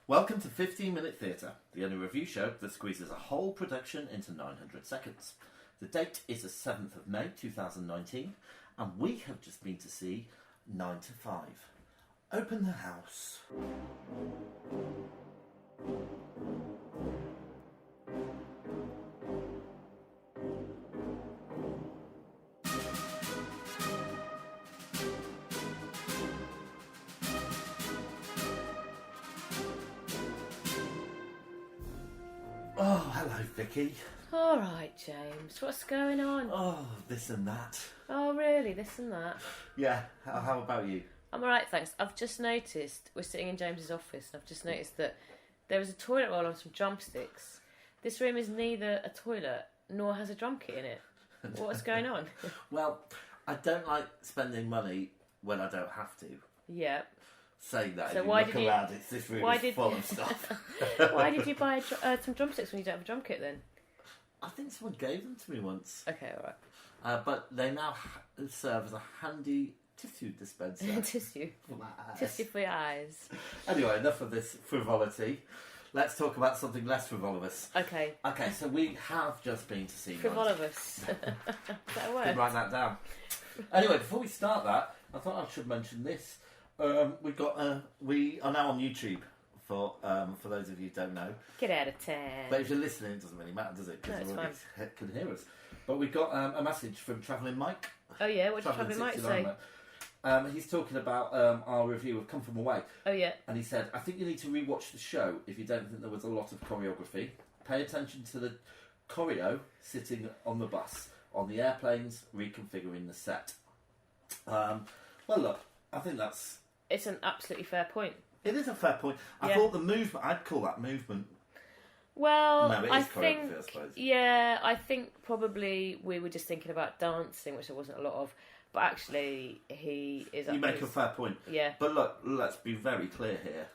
Welcome to 15 Minute Theatre, the only review show that squeezes a whole production into 900 seconds. The date is the 7th of May 2019, and we have just been to see 9 to 5. Open the house. Oh, hello, Vicky. All right, James. What's going on? Oh, this and that. Oh, really? This and that? Yeah, how about you? I'm all right, thanks. I've just noticed, we're sitting in James's office, and I've just noticed that there is a toilet roll on some drumsticks. This room is neither a toilet nor has a drum kit in it. What's going on? Well, I don't like spending money when I don't have to. Yeah. Saying that, So if you why look did you- around, this room is full of stuff. Why did you buy some drumsticks when you don't have a drum kit then? I think someone gave them to me once. Okay, all right. But they now serve as a handy tissue dispenser. Tissue. For my eyes. Tissue for your eyes. Anyway, enough of this frivolity. Let's talk about something less frivolous. Okay. Okay, so we have just been to see Frivolous. Is that a word? Did write that down. Anyway, before we start that, I thought I should mention this. We are now on YouTube for those of you who don't know. Get out of town. But if you're listening, it doesn't really matter, does it? No, Because it's everybody can hear us. But we've got a message from Travelling Mike. Oh, yeah? What did Travelling Mike say? He's talking about our review of Come From Away. Oh, yeah. And he said, I think you need to rewatch the show if you don't think there was a lot of choreography. Pay attention to the choreo sitting on the bus, on the airplanes, reconfiguring the set. Well, look, I think It's an absolutely fair point. it is a fair point. I Yeah. thought the movement, I'd call that movement. Well, No, it is I choreography, think, I suppose. yeah, I think probably we were just thinking about dancing, which there wasn't a lot of, but actually he is. You make a fair point. Yeah, But look, let's be very clear here,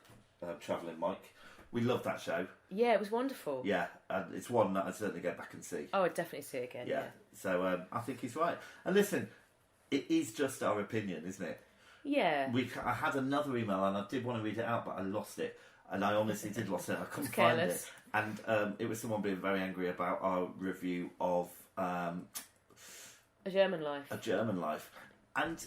Travelling Mike. We love that show. yeah, it was wonderful. Yeah, and it's one that I'd certainly go back and see. Oh, I'd definitely see it again. Yeah. So I think he's right. And listen, it is just our opinion, isn't it? Yeah. I had another email and I did want to read it out, but I lost it. And I honestly did lost it. I couldn't It's find careless. it. And it was someone being very angry about our review of A German Life. A German Life. And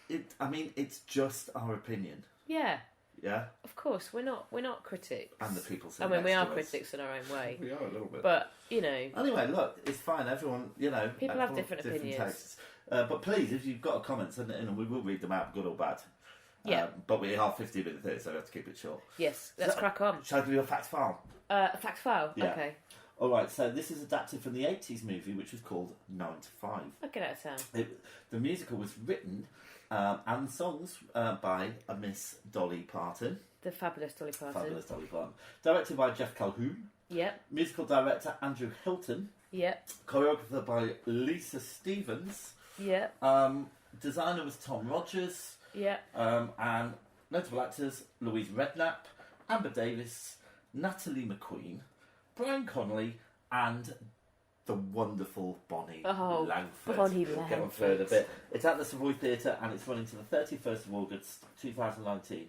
it's just our opinion. Yeah, Yeah? of course. We're not critics. And the people I sitting mean, we next are to us. critics in our own way. We are a little bit. But Anyway, look, it's fine. Everyone, People have different opinions. tastes. But please, if you've got a comment, send it in and we will read them out, good or bad. Yeah. But we are 15 minutes there, so we have to keep it short. yes, let's crack on. Shall I give you a fact file? Fact file. Yeah. Okay. All right, so this is adapted from the 80s movie, which was called 9 to 5. I'll get out of town. The musical was written and songs by a Miss Dolly Parton. The fabulous Dolly Parton. Fabulous Dolly Parton. Directed by Jeff Calhoun. Yep. Musical director Andrew Hilton. Yep. Choreographer by Lisa Stevens. Yep. Designer was Tom Rogers. Yep. And notable actors Louise Redknapp, Amber Davis, Natalie McQueen, Brian Connolly, and the wonderful Bonnie Langford. Bonnie We'll get on to her in a bit. It's at the Savoy Theatre and it's running to the 31st of August 2019.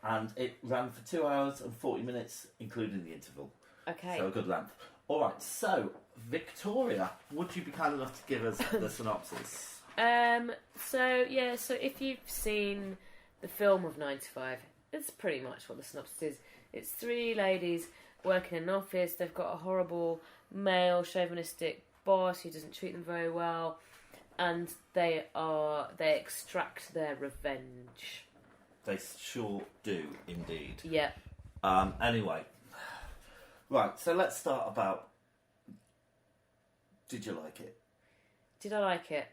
And it ran for 2 hours and 40 minutes, including the interval. Okay. So a good length. All right, so Victoria, would you be kind enough to give us the synopsis? So if you've seen the film of 9 to 5, it's pretty much what the synopsis is. It's three ladies working in an office. They've got a horrible male chauvinistic boss who doesn't treat them very well, and they extract their revenge. They sure do, indeed. Yeah. Anyway, right, so let's start about, did you like it? Did I like it?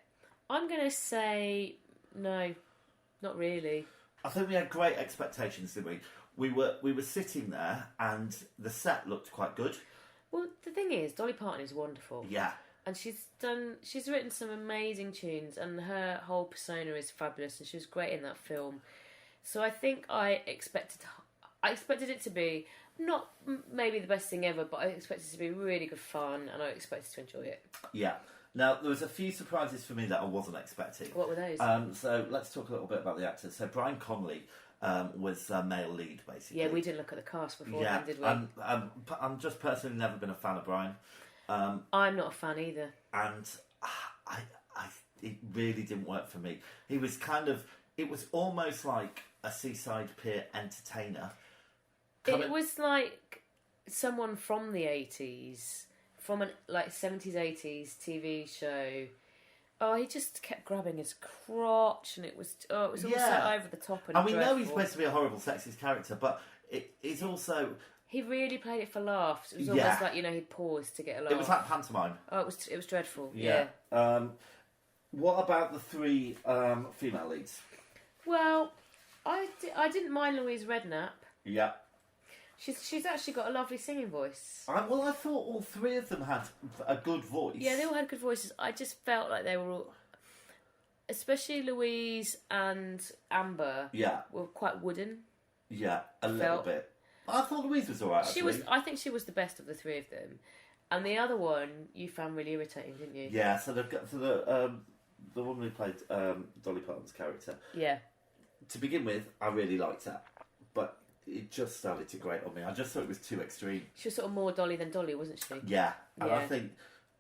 I'm going to say no, not really. I think we had great expectations, didn't we? We were sitting there and the set looked quite good. Well, the thing is, Dolly Parton is wonderful. Yeah. And she's written some amazing tunes, and her whole persona is fabulous, and she was great in that film. So I think I expected it to be not maybe the best thing ever, but I expected it to be really good fun, and I expected to enjoy it. Yeah. Now, there was a few surprises for me that I wasn't expecting. What were those? So let's talk a little bit about the actors. So Brian Connolly was a male lead, basically. Yeah, we didn't look at the cast before, did we? I'm just personally never been a fan of Brian. I'm not a fan either. And it really didn't work for me. He was it was almost like a seaside pier entertainer. It was like someone from the 80s, from an 70s, 80s TV show. Oh, he just kept grabbing his crotch, and it was all so over the top and we dreadful. know he's supposed to be a horrible sexist character, but it's also... He really played it for laughs. It was almost like, he'd pause to get a laugh. It was like pantomime. Oh, it was dreadful. Yeah. What about the three female leads? Well, I didn't mind Louise Redknapp. Yeah. She's actually got a lovely singing voice. I thought all three of them had a good voice. Yeah, they all had good voices. I just felt like they were all, especially Louise and Amber. Yeah. Were quite wooden. Yeah, a little bit. I thought Louise was alright. I think she was the best of the three of them, and the other one you found really irritating, didn't you? Yeah. So the woman who played Dolly Parton's character. Yeah. To begin with, I really liked her, but it just started to grate on me. I just thought it was too extreme. She was sort of more Dolly than Dolly, wasn't she? Yeah, and I think,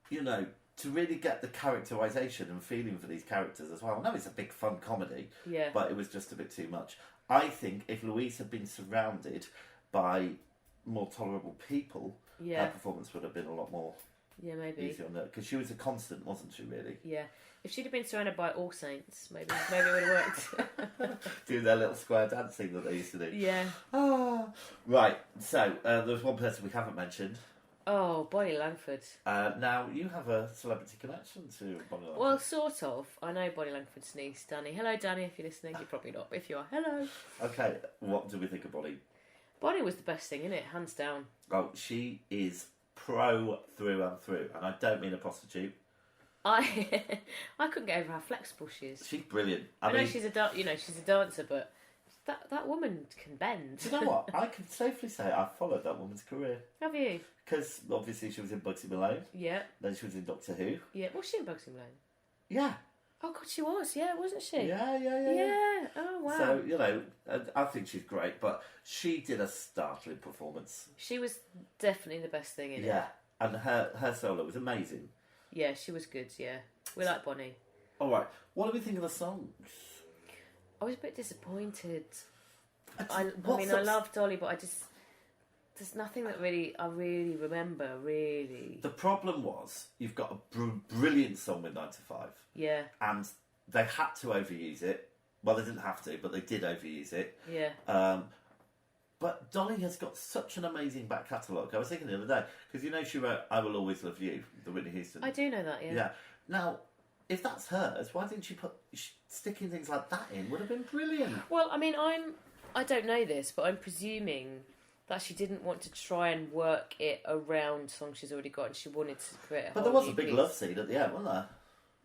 to really get the characterisation and feeling for these characters as well. I know it's a big fun comedy, but it was just a bit too much. I think if Louise had been surrounded by more tolerable people, her performance would have been a lot more easier on that. Because she was a constant, wasn't she, really? Yeah. If she'd have been surrounded by All Saints, maybe it would have worked. Do their little square dancing that they used to do. Yeah. Right, so there's one person we haven't mentioned. Oh, Bonnie Langford. Now, you have a celebrity connection to Bonnie Langford. Well, sort of. I know Bonnie Langford's niece, Danny. Hello, Danny, if you're listening. You're probably not, but if you are, hello. Okay, what do we think of Bonnie? Bonnie was the best thing, innit? Hands down. Oh, she is pro through and through, and I don't mean a prostitute. I couldn't get over how flexible she is. She's brilliant. I know she's a dancer, but that woman can bend. Do you know what? I can safely say I followed that woman's career. Have you? Because obviously she was in Bugsy Malone. Yeah. Then she was in Doctor Who. Yeah. Was she in Bugsy Malone? Yeah. Oh God, she was. Yeah, wasn't she? Yeah. Yeah. Oh wow. So I think she's great, but she did a startling performance. She was definitely the best thing in it. Yeah, and her solo was amazing. Yeah, she was good. Yeah, we like Bonnie. All right, what do we think of the songs? I was a bit disappointed. I love Dolly, but there's nothing that I really remember. Really, the problem was you've got a brilliant song with 9 to 5. Yeah, and they had to overuse it. Well, they didn't have to, but they did overuse it. Yeah. But Dolly has got such an amazing back catalogue. I was thinking the other day, because she wrote I Will Always Love You, the Whitney Houston. I do know that, yeah. Yeah. Now, if that's hers, why didn't she put sticking things like that in? Would have been brilliant. Well, I mean, I don't know this, but I'm presuming that she didn't want to try and work it around songs she's already got, and she wanted to create a But whole there was new a big piece. love scene at the end, wasn't there?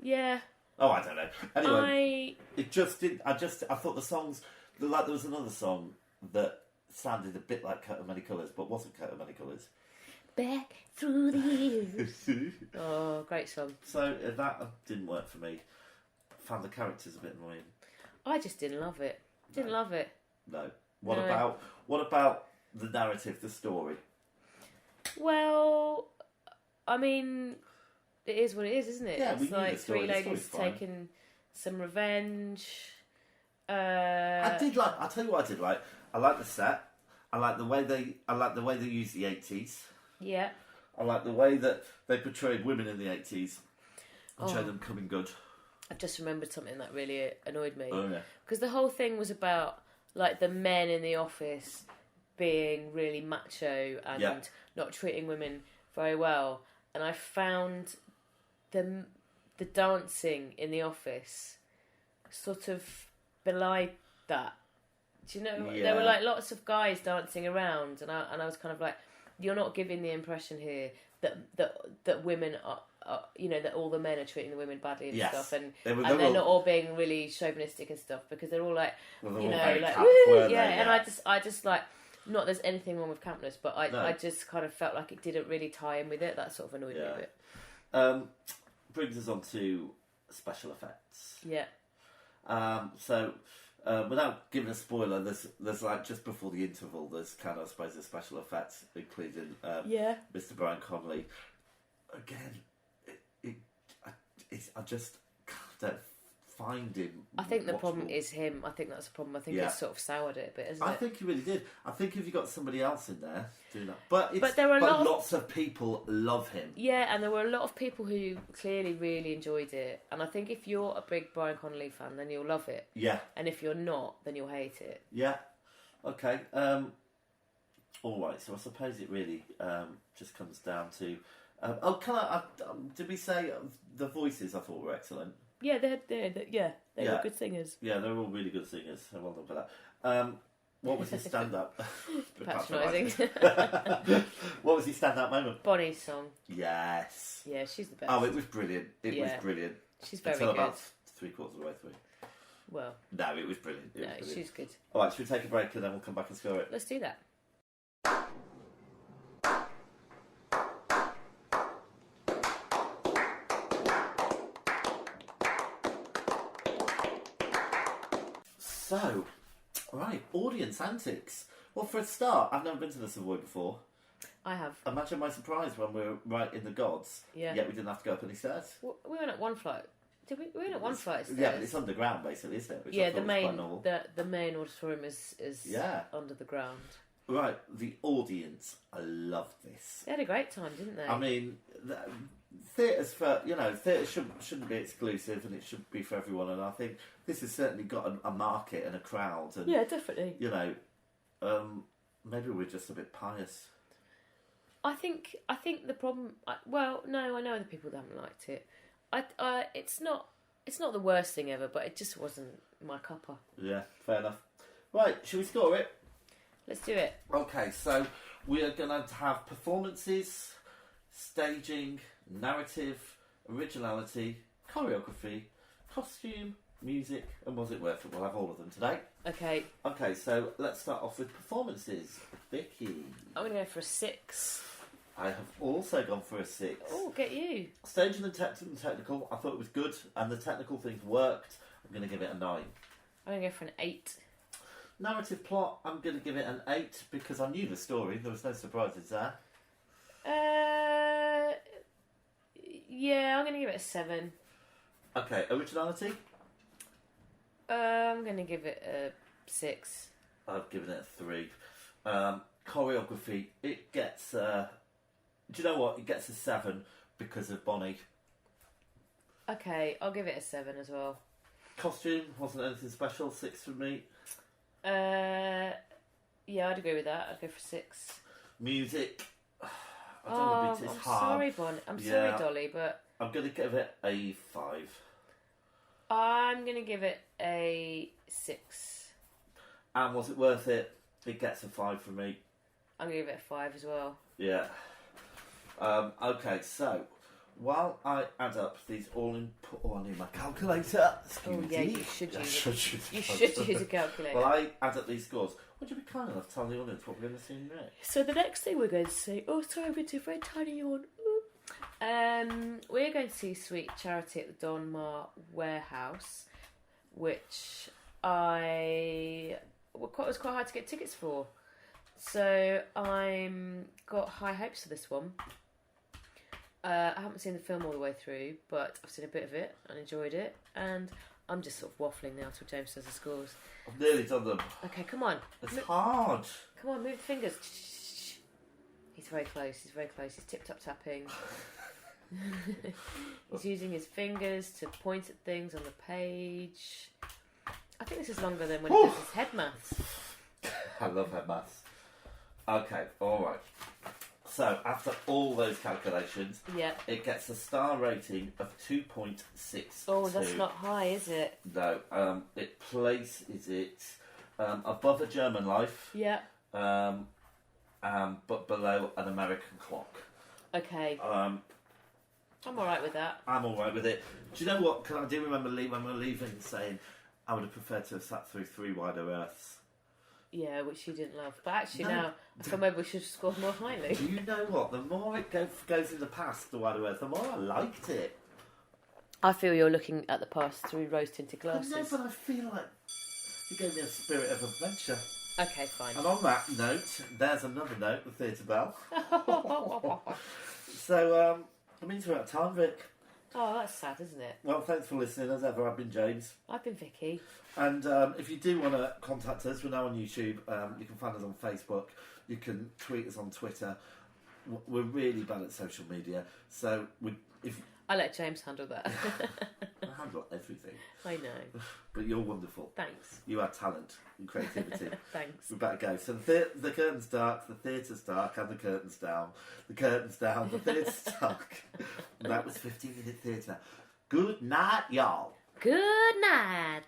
Yeah. Oh, I don't know. Anyway, it just did. I thought the songs, there was another song that sounded a bit like Coat of Many Colours, but wasn't Coat of Many Colours. Back through the years. Oh, great song. So that didn't work for me. Found the characters a bit annoying. I just didn't love it. Didn't love it. No. What about the narrative, the story? Well, I mean, it is what it is, isn't it? Yeah, it's we knew like the story. three The ladies story's taking some revenge. I did like. I'll tell you what I did like. I like the set. I like the way they use the 80s. Yeah. I like the way that they portrayed women in the 80s and showed them coming good. I've just remembered something that really annoyed me. Oh yeah. Because the whole thing was about like the men in the office being really macho and not treating women very well, and I found the dancing in the office sort of belied that. Do you know? Yeah. There were like lots of guys dancing around, and I was kind of like, you're not giving the impression here that women are that all the men are treating the women badly and stuff, and they're not all being really chauvinistic and stuff, because they're all like, well, like, camp, and I just like, not there's anything wrong with campness, but I just kind of felt like it didn't really tie in with it. That sort of annoyed me a bit. Brings us on to special effects. Yeah. So without giving a spoiler, there's like just before the interval, there's kind of, I suppose, a special effects, including Mr. Brian Connolly. Again, I just don't find him. I think the watchable. problem is him. I think that's the problem. I think it's sort of soured it a bit, isn't it? I think he really did. I think if you got somebody else in there doing that, but there are lots of people love him. Yeah, and there were a lot of people who clearly really enjoyed it. And I think if you're a big Brian Connolly fan, then you'll love it. Yeah. And if you're not, then you'll hate it. Yeah. Okay. All right. So I suppose it really just comes down to. Did we say the voices? I thought were excellent. Yeah, they were good singers. Yeah, they're all really good singers. So well done for that. What was his stand-up? Patronising. What was his stand-up moment? Bonnie's song. Yes. Yeah, she's the best. Oh, it was brilliant. It was brilliant. She's very Until good. about 3/4 of the way through. Well. No, it was brilliant. She's good. All right, should we take a break and then we'll come back and score it? Let's do that. So, right, audience antics. Well, for a start, I've never been to the Savoy before. I have. Imagine my surprise when we were right in the gods. Yeah. Yet we didn't have to go up any stairs. Well, we went at one flight. Did we? We went at one flight of stairs. Yeah, but it's underground basically, isn't it? Which I the thought was main quite normal. the main auditorium is under the ground. Right, the audience. I loved this. They had a great time, didn't they? I mean, theatres theatres shouldn't be exclusive, and it should be for everyone. And I think this has certainly got a market and a crowd. And, yeah, definitely. Maybe we're just a bit pious. I think the problem. Well, no, I know other people that haven't liked it. It's not the worst thing ever, but it just wasn't my cuppa. Yeah, fair enough. Right, shall we score it? Let's do it. Okay, so we are going to have performances, staging, narrative, originality, choreography, costume, music, and was it worth it? We'll have all of them today. Okay. Okay, so let's start off with performances. Vicky. I'm going to go for a 6. I have also gone for a 6. Oh, get you. Staging and technical, I thought it was good, and the technical things worked. I'm going to give it a 9. I'm going to go for an 8. Narrative plot, I'm going to give it an 8 because I knew the story. There was no surprises there. Yeah, I'm going to give it a 7. Okay, originality? I'm going to give it a 6. I've given it a 3. Choreography, it gets... do you know what? It gets a 7 because of Bonnie. Okay, I'll give it a 7 as well. Costume, wasn't anything special. 6 for me. Yeah, I'd agree with that. I'd go for 6. Music. I don't want to be too hard. Sorry, Bon. Sorry, Dolly, but I'm going to give it a 5. I'm going to give it a 6. And was it worth it? It gets a 5 from me. I'm going to give it a 5 as well. Yeah. Okay, so while I add up these all in... Oh, I need my calculator. Oh, yeah, you should use it. You should use a calculator. Well, I add up these scores. Would you be kind enough to tell the audience what we're going to see next? So the next thing we're going to see... Oh, sorry, I'm going to do a very tiny yawn. We're going to see Sweet Charity at the Donmar Warehouse, which was quite hard to get tickets for. So I'm got high hopes for this one. I haven't seen the film all the way through, but I've seen a bit of it and enjoyed it, and I'm just sort of waffling now till James says the scores. I've nearly done them. Okay, come on. It's hard. Come on, move the fingers. He's very close. He's tip-top tapping. He's using his fingers to point at things on the page. I think this is longer than when he does his head maths. I love head maths. Okay, alright. So, after all those calculations, it gets a star rating of 2.62. Oh, that's not high, is it? No, it places it above A German Life. Yeah. But below An American Clock. Okay. I'm alright with that. I'm alright with it. Do you know what? I do remember when we were leaving saying I would have preferred to have sat through 3 Wider Earths. Yeah, which you didn't love. But actually now, I feel maybe we should have scored more highly. Do you know what? The more it goes in the past, the Wider Earth, the more I liked it. I feel you're looking at the past through rose-tinted glasses. No, but I feel like You gave me a spirit of adventure. Okay, fine. And on that note, there's another note, the theatre bell. So, it means we're out of time, Vic. Oh, that's sad, isn't it? Well, thanks for listening. As ever, I've been James. I've been Vicky. And if you do want to contact us, we're now on YouTube. You can find us on Facebook. You can tweet us on Twitter. We're really bad at social media. So, I let James handle that. I handle everything. I know. But you're wonderful. Thanks. You have talent and creativity. Thanks. We better go. So the curtain's dark, the theatre's dark, and the curtain's down. The curtain's down, the theatre's dark. And that was 15-minute theatre. Good night, y'all. Good night.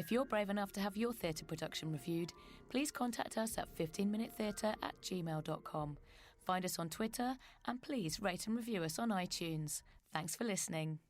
If you're brave enough to have your theatre production reviewed, please contact us at 15minutetheatre@gmail.com. Find us on Twitter and please rate and review us on iTunes. Thanks for listening.